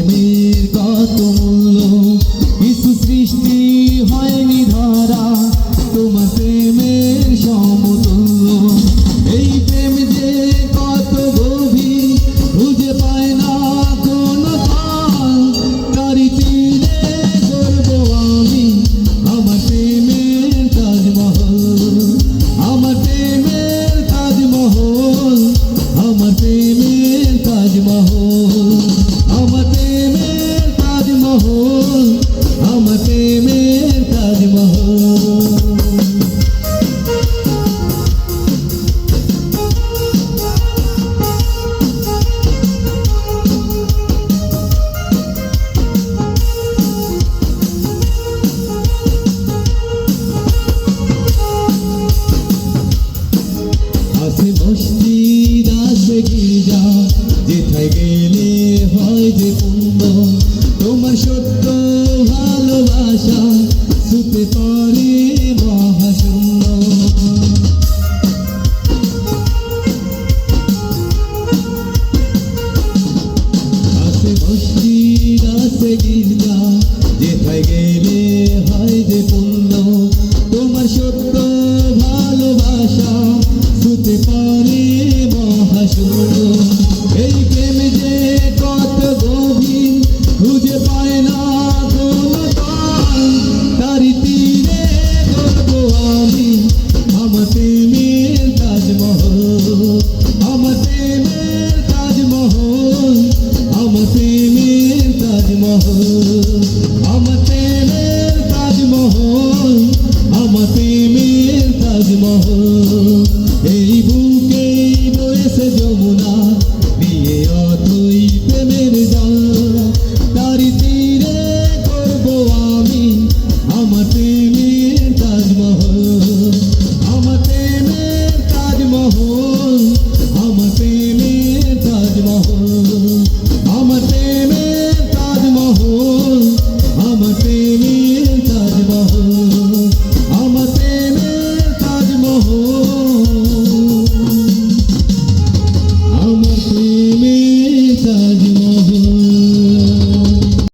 প্রেমের কত মূল্য, কিছু সৃষ্টি হয়নি ধরা তোমার প্রেমের সমতুল্য। এই প্রেম যে কত গভীর খুঁজে পায় না কোনো কাল, তারি তীরে করবো আমি আমার প্রেমের তাজমহল, আমার প্রেমের তাজমহল, আমার প্রেমের তাজমহল, আমার প্রেমের তাজমহল, আমার প্রেমের তাজমহল। আছে মসজিদ আছে গির্জা, যেথায় গেলে হয় যে পুণ্য, তোমার সত্য ভালোবাসা ছুতে পারে মহাশূন্য। আছে মসজিদ আছে গির্জা, যেথায় গেলে হয় যে পুণ্য, তোমার সত্য ভালোবাসা ছুতে পারে মহাশূন্য। এই প্রেম যে কত গভীর খুঁজে পায় না কোনো কাল, তারি তীরে করবো আমি আমার প্রেমের তাজমহল, আমার প্রেমের তাজমহল, আমার প্রেমের তাজমহল।